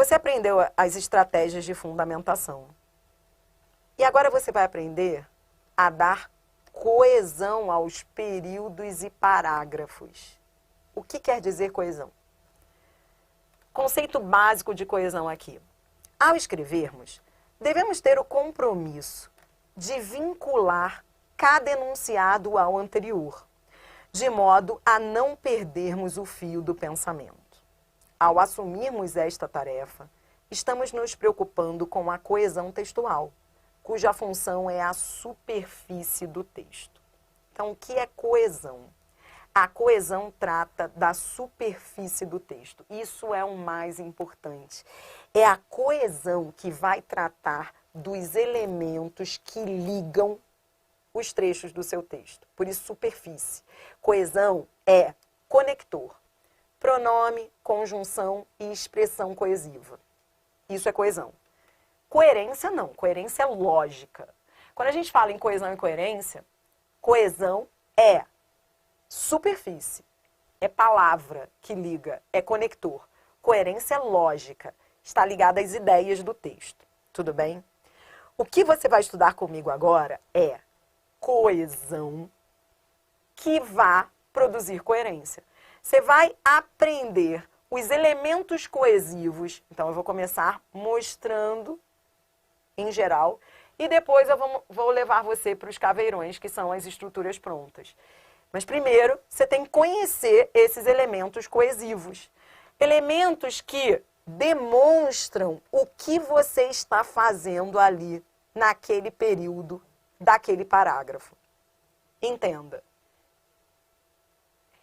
Você aprendeu as estratégias de fundamentação. E agora você vai aprender a dar coesão aos períodos e parágrafos. O que quer dizer coesão? Conceito básico de coesão aqui. Ao escrevermos, devemos ter o compromisso de vincular cada enunciado ao anterior, de modo a não perdermos o fio do pensamento. Ao assumirmos esta tarefa, estamos nos preocupando com a coesão textual, cuja função é a superfície do texto. Então, o que é coesão? A coesão trata da superfície do texto. Isso é o mais importante. É a coesão que vai tratar dos elementos que ligam os trechos do seu texto. Por isso, superfície. Coesão é conector. Pronome, conjunção e expressão coesiva. Isso é coesão. Coerência não. Coerência é lógica. Quando a gente fala em coesão e coesão é superfície, é palavra que liga, é conector. Coerência é lógica, está ligada às ideias do texto. Tudo bem? O que você vai estudar comigo agora é coesão que vai produzir coerência. Você vai aprender os elementos coesivos. Então, eu vou começar mostrando em geral e depois eu vou levar você para os caveirões, que são as estruturas prontas. Mas primeiro, você tem que conhecer esses elementos coesivos. Elementos que demonstram o que você está fazendo ali naquele período daquele parágrafo. Entenda.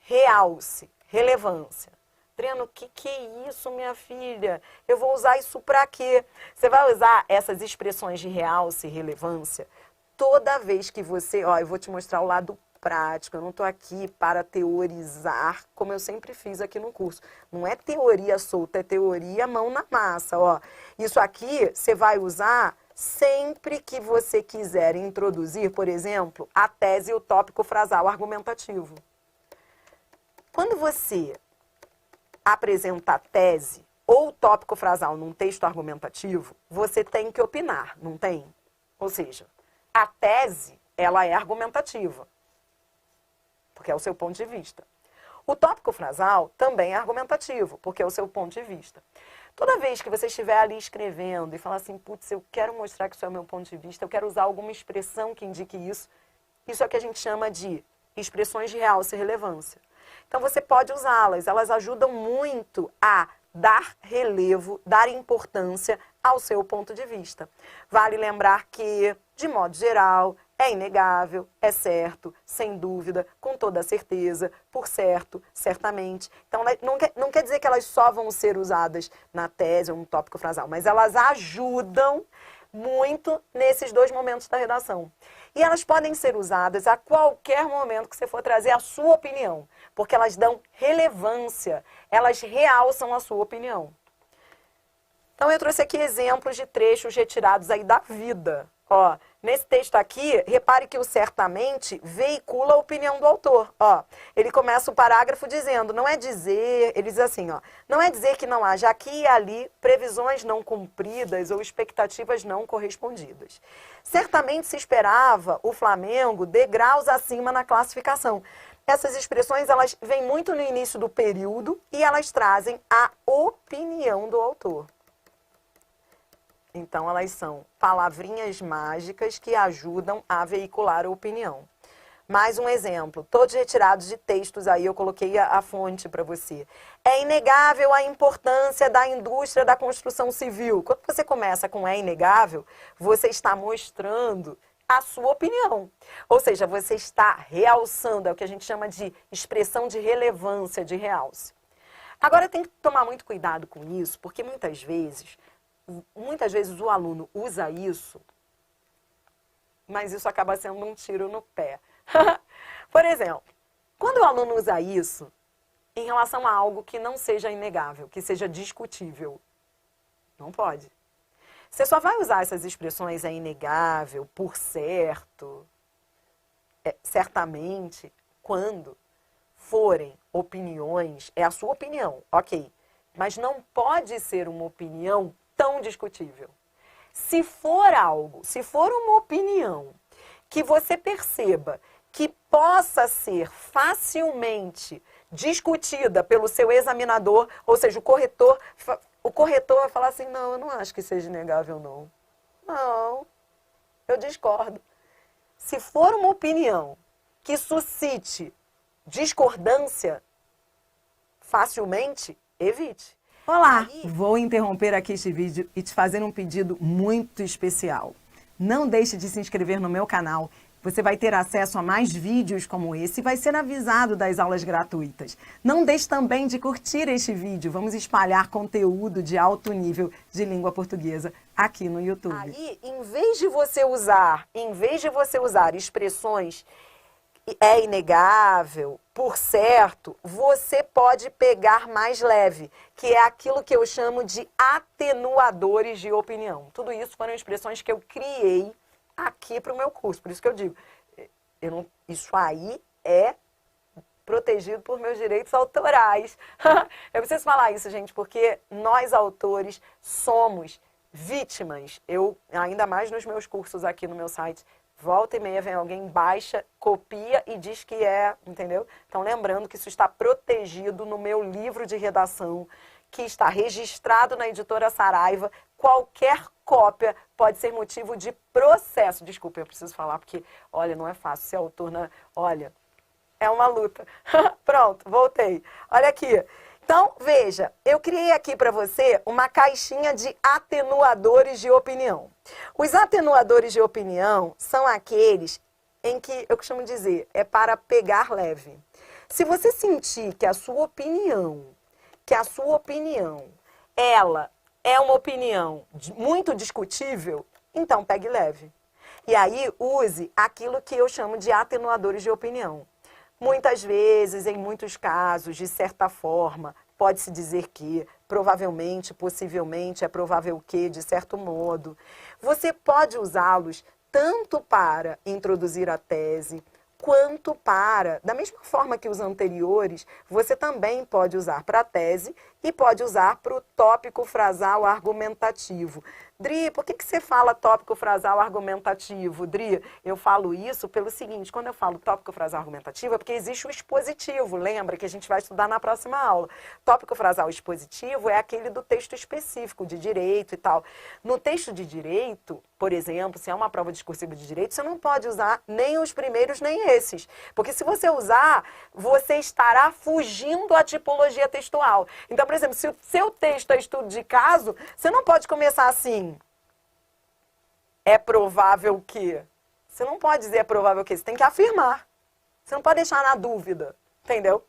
Realce, relevância. Adriana, o que é isso, minha filha? Eu vou usar isso para quê? Você vai usar essas expressões de realce e relevância toda vez que você... Ó, eu vou te mostrar o lado prático, eu não estou aqui para teorizar, como eu sempre fiz aqui no curso. Não é teoria solta, é teoria mão na massa, ó. Isso aqui você vai usar sempre que você quiser introduzir, por exemplo, a tese e o tópico frasal argumentativo. Quando você apresenta a tese ou o tópico frasal num texto argumentativo, você tem que opinar, não tem? Ou seja, a tese, ela é argumentativa, porque é o seu ponto de vista. O tópico frasal também é argumentativo, porque é o seu ponto de vista. Toda vez que você estiver ali escrevendo e falar assim, putz, eu quero mostrar que isso é o meu ponto de vista, eu quero usar alguma expressão que indique isso, isso é o que a gente chama de expressões de realce e relevância. Então você pode usá-las, elas ajudam muito a dar relevo, dar importância ao seu ponto de vista. Vale lembrar que, de modo geral, é inegável, é certo, sem dúvida, com toda certeza, por certo, certamente. Então, não quer dizer que elas só vão ser usadas na tese ou no tópico frasal, mas elas ajudam muito nesses dois momentos da redação. E elas podem ser usadas a qualquer momento que você for trazer a sua opinião, porque elas dão relevância, elas realçam a sua opinião. Então, eu trouxe aqui exemplos de trechos retirados aí da vida. Ó, nesse texto aqui, repare que o certamente veicula a opinião do autor. Ó, ele começa o parágrafo dizendo, não é dizer, ele diz assim, ó, não é dizer que não haja aqui e ali previsões não cumpridas ou expectativas não correspondidas. Certamente se esperava o Flamengo degraus acima na classificação. Essas expressões, elas vêm muito no início do período e elas trazem a opinião do autor. Então, elas são palavrinhas mágicas que ajudam a veicular a opinião. Mais um exemplo, todos retirados de textos aí, eu coloquei a fonte para você. É inegável a importância da indústria da construção civil. Quando você começa com é inegável, você está mostrando a sua opinião. Ou seja, você está realçando, é o que a gente chama de expressão de relevância, de realce. Agora, tem que tomar muito cuidado com isso, porque muitas vezes o aluno usa isso, mas isso acaba sendo um tiro no pé. Por exemplo, quando o aluno usa isso em relação a algo que não seja inegável, que seja discutível, não pode. Você só vai usar essas expressões é inegável, por certo, certamente, quando forem opiniões, é a sua opinião, ok. mas não pode ser uma opinião tão discutível. Se for algo, se for uma opinião que você perceba que possa ser facilmente discutida pelo seu examinador, ou seja, o corretor vai falar assim, não, eu não acho que seja inegável, não. Não, eu discordo. Se for uma opinião que suscite discordância, facilmente, evite. Olá, vou interromper aqui este vídeo e te fazer um pedido muito especial. Não deixe de se inscrever no meu canal. Você vai ter acesso a mais vídeos como esse e vai ser avisado das aulas gratuitas. Não deixe também de curtir este vídeo. Vamos espalhar conteúdo de alto nível de língua portuguesa aqui no YouTube. Aí, em vez de você usar expressões é inegável, por certo, você pode pegar mais leve, que é aquilo que eu chamo de atenuadores de opinião. Tudo isso foram expressões que eu criei aqui para o meu curso. Por isso que eu digo, isso aí é protegido por meus direitos autorais. Eu preciso falar isso, gente, porque nós, autores, somos vítimas. Eu, ainda mais nos meus cursos aqui no meu site, volta e meia vem alguém, baixa, copia e diz que é, entendeu? Então, lembrando que isso está protegido no meu livro de redação, que está registrado na editora Saraiva. Qualquer cópia pode ser motivo de processo. Desculpa, eu preciso falar porque, olha, não é fácil ser autor, né? Olha, é uma luta. Pronto, voltei. Olha aqui. Então, veja, eu criei aqui para você uma caixinha de atenuadores de opinião. Os atenuadores de opinião são aqueles em que, eu costumo dizer, é para pegar leve. Se você sentir que a sua opinião, ela é uma opinião muito discutível, então pegue leve. E aí use aquilo que eu chamo de atenuadores de opinião. Muitas vezes, em muitos casos, de certa forma, pode-se dizer que, provavelmente, possivelmente, é provável que, de certo modo. Você pode usá-los tanto para introduzir a tese, quanto para, da mesma forma que os anteriores, você também pode usar para a tese e pode usar para o tópico frasal argumentativo. Dri, por que você fala tópico frasal argumentativo? Dri, eu falo isso pelo seguinte, quando eu falo tópico frasal argumentativo é porque existe o expositivo, lembra que a gente vai estudar na próxima aula. Tópico frasal expositivo é aquele do texto específico, de direito e tal. No texto de direito, por exemplo, se é uma prova discursiva de direito, você não pode usar nem os primeiros nem esses. Porque se você usar, você estará fugindo à tipologia textual. Então, por exemplo, se o seu texto é estudo de caso, você não pode começar assim. É provável que. Você não pode dizer é provável que. Você tem que afirmar. Você não pode deixar na dúvida. Entendeu?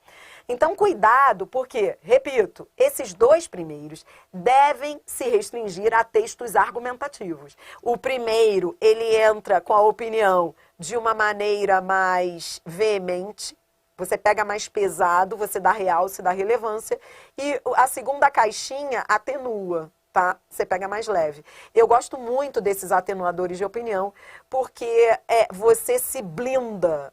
Então, cuidado, porque, repito, esses dois primeiros devem se restringir a textos argumentativos. O primeiro, ele entra com a opinião de uma maneira mais veemente. Você pega mais pesado, você dá realce, dá relevância. E a segunda caixinha atenua, tá? Você pega mais leve. Eu gosto muito desses atenuadores de opinião, porque você se blinda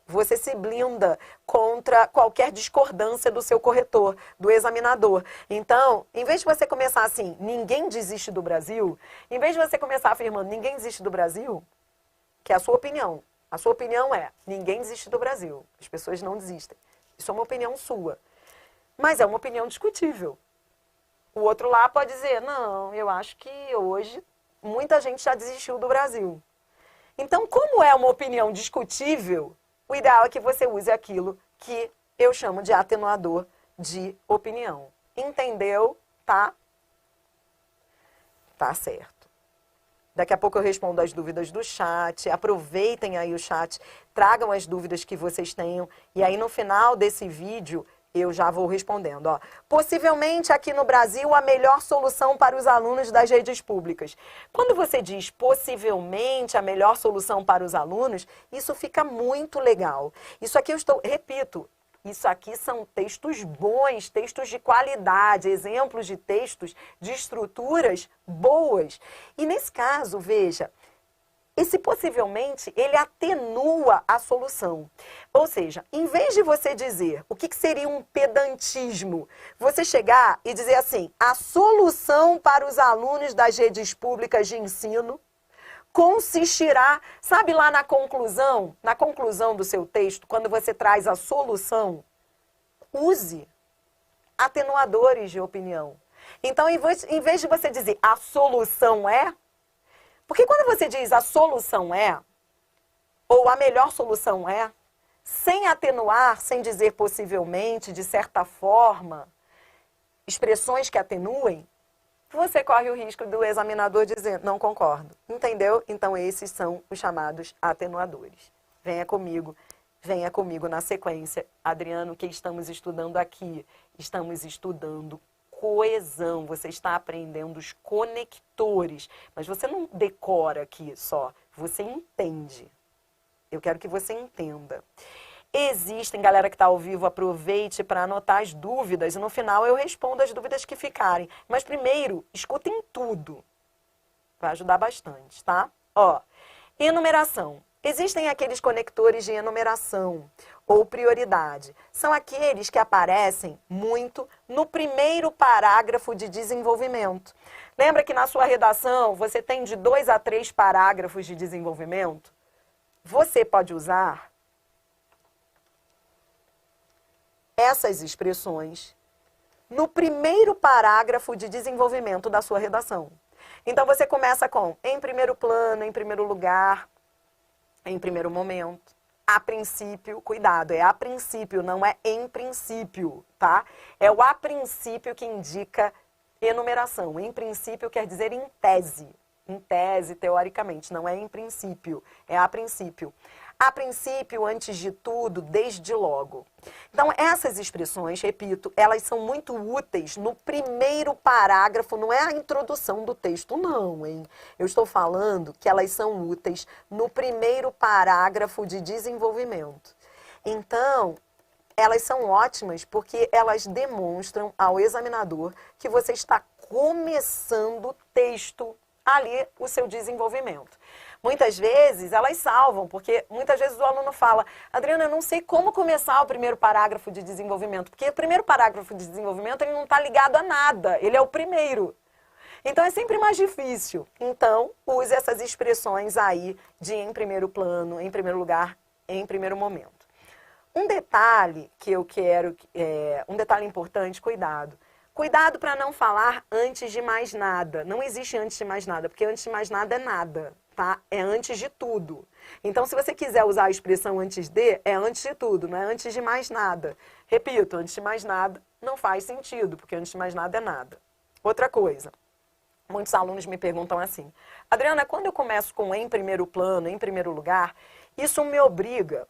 contra qualquer discordância do seu corretor, do examinador. Então, em vez de você começar assim, ninguém desiste do Brasil, em vez de você começar afirmando ninguém desiste do Brasil, que é a sua opinião. A sua opinião é, ninguém desiste do Brasil. As pessoas não desistem. Isso é uma opinião sua. Mas é uma opinião discutível. O outro lá pode dizer, não, eu acho que hoje muita gente já desistiu do Brasil. Então, como é uma opinião discutível, o ideal é que você use aquilo que eu chamo de atenuador de opinião. Entendeu? Tá? Tá certo. Daqui a pouco eu respondo as dúvidas do chat. Aproveitem aí o chat, tragam as dúvidas que vocês tenham. E aí no final desse vídeo eu já vou respondendo. Ó. Possivelmente aqui no Brasil a melhor solução para os alunos das redes públicas. Quando você diz possivelmente a melhor solução para os alunos, isso fica muito legal. Isso aqui repito, isso aqui são textos bons, textos de qualidade, exemplos de textos de estruturas boas. E nesse caso, veja, esse possivelmente, ele atenua a solução. Ou seja, em vez de você dizer o que seria um pedantismo, você chegar e dizer assim, a solução para os alunos das redes públicas de ensino consistirá, sabe lá na conclusão do seu texto, quando você traz a solução, use atenuadores de opinião. Então, em vez de você dizer a solução é, porque quando você diz a solução é, ou a melhor solução é, sem atenuar, sem dizer possivelmente, de certa forma, expressões que atenuem, você corre o risco do examinador dizer, não concordo. Entendeu? Então, esses são os chamados atenuadores. Venha comigo na sequência. Adriano, o que estamos estudando aqui? Estamos estudando coesão. Você está aprendendo os conectores. Mas você não decora aqui só. Você entende. Eu quero que você entenda. Existem, galera que está ao vivo, aproveite para anotar as dúvidas e no final eu respondo as dúvidas que ficarem. Mas primeiro, escutem tudo. Vai ajudar bastante, tá? Ó, enumeração. Existem aqueles conectores de enumeração ou prioridade. São aqueles que aparecem muito no primeiro parágrafo de desenvolvimento. Lembra que na sua redação você tem de 2 a 3 parágrafos de desenvolvimento? Você pode usar essas expressões no primeiro parágrafo de desenvolvimento da sua redação. Então, você começa com em primeiro plano, em primeiro lugar, em primeiro momento, a princípio, cuidado, é a princípio, não é em princípio, tá? É o a princípio que indica enumeração. Em princípio quer dizer em tese, teoricamente, não é em princípio, é a princípio. A princípio, antes de tudo, desde logo. Então, essas expressões, repito, elas são muito úteis no primeiro parágrafo, não é a introdução do texto, não, hein? Eu estou falando que elas são úteis no primeiro parágrafo de desenvolvimento. Então, elas são ótimas porque elas demonstram ao examinador que você está começando o texto ali, o seu desenvolvimento. Muitas vezes elas salvam, porque muitas vezes o aluno fala, Adriana, eu não sei como começar o primeiro parágrafo de desenvolvimento, porque o primeiro parágrafo de desenvolvimento ele não está ligado a nada, ele é o primeiro. Então é sempre mais difícil. Então, use essas expressões aí de em primeiro plano, em primeiro lugar, em primeiro momento. Um detalhe que eu quero, um detalhe importante, cuidado. Cuidado para não falar antes de mais nada. Não existe antes de mais nada, porque antes de mais nada é nada, tá? É antes de tudo. Então, se você quiser usar a expressão antes de, é antes de tudo, não é antes de mais nada. Repito, antes de mais nada não faz sentido, porque antes de mais nada é nada. Outra coisa, muitos alunos me perguntam assim, Adriana, quando eu começo com em primeiro plano, em primeiro lugar, isso me obriga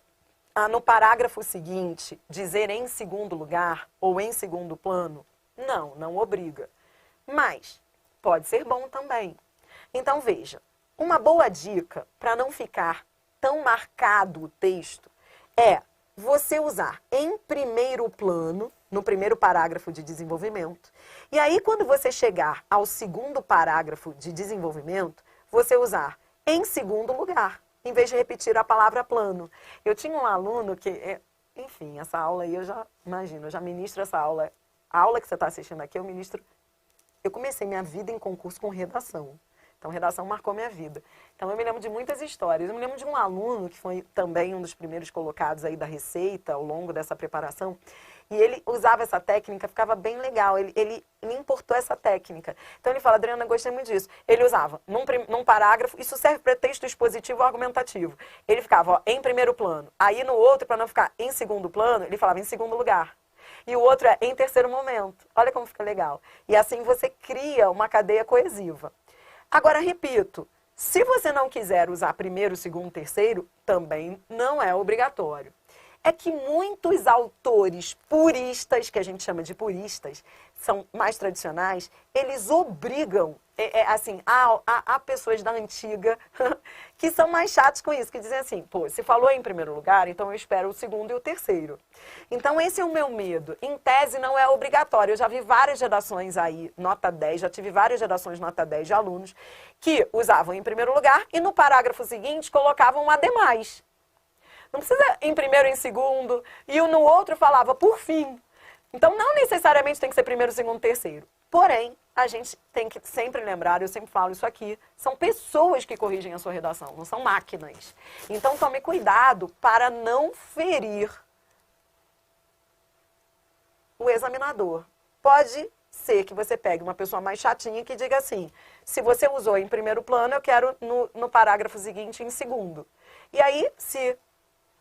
a, no parágrafo seguinte, dizer em segundo lugar ou em segundo plano? Não, não obriga. Mas pode ser bom também. Então, veja, uma boa dica para não ficar tão marcado o texto é você usar em primeiro plano, no primeiro parágrafo de desenvolvimento, e aí quando você chegar ao segundo parágrafo de desenvolvimento, você usar em segundo lugar, em vez de repetir a palavra plano. Eu tinha um aluno que, enfim, essa aula aí eu já imagino, eu já ministro essa aula. A aula que você está assistindo aqui, eu comecei minha vida em concurso com redação. Então, redação marcou minha vida. Então, eu me lembro de muitas histórias. Eu me lembro de um aluno que foi também um dos primeiros colocados aí da Receita ao longo dessa preparação. E ele usava essa técnica, ficava bem legal. Ele importou essa técnica. Então, ele fala, Adriana, gostei muito disso. Ele usava num parágrafo, isso serve para texto expositivo ou argumentativo. Ele ficava ó, em primeiro plano. Aí, no outro, para não ficar em segundo plano, ele falava em segundo lugar. E o outro é em terceiro momento. Olha como fica legal. E assim você cria uma cadeia coesiva. Agora, repito, se você não quiser usar primeiro, segundo, terceiro, também não é obrigatório. é que muitos autores puristas, que a gente chama de puristas, são mais tradicionais, eles obrigam, assim, há pessoas da antiga que são mais chatos com isso, que dizem assim, pô, se falou em primeiro lugar, então eu espero o segundo e o terceiro. Então esse é o meu medo. Em tese não é obrigatório. Eu já vi várias redações aí, nota 10, já tive várias redações nota 10 de alunos que usavam em primeiro lugar e no parágrafo seguinte colocavam um ademais. Não precisa em primeiro e em segundo, e no outro falava por fim. Então, não necessariamente tem que ser primeiro, segundo, terceiro. Porém, a gente tem que sempre lembrar, eu sempre falo isso aqui, são pessoas que corrigem a sua redação, não são máquinas. Então, tome cuidado para não ferir o examinador. Pode ser que você pegue uma pessoa mais chatinha que diga assim, se você usou em primeiro plano, eu quero no parágrafo seguinte em segundo. E aí, se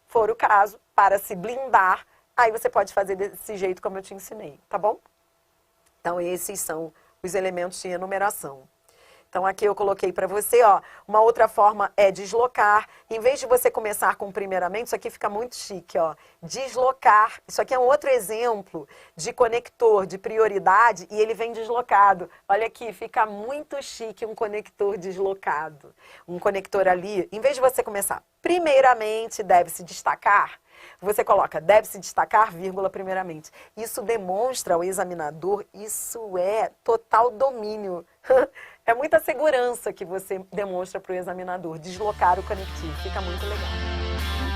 for o caso, para se blindar, aí você pode fazer desse jeito como eu te ensinei, tá bom? Então, esses são os elementos de enumeração. Então, aqui eu coloquei para você, ó, uma outra forma é deslocar. Em vez de você começar com primeiramente, isso aqui fica muito chique, ó. Deslocar. Isso aqui é um outro exemplo de conector, de prioridade, e ele vem deslocado. Olha aqui, fica muito chique um conector deslocado. Um conector ali, em vez de você começar primeiramente, deve-se destacar, você coloca, deve-se destacar, vírgula, primeiramente. Isso demonstra ao examinador, isso é total domínio. É muita segurança que você demonstra para o examinador. Deslocar o conectivo, fica muito legal.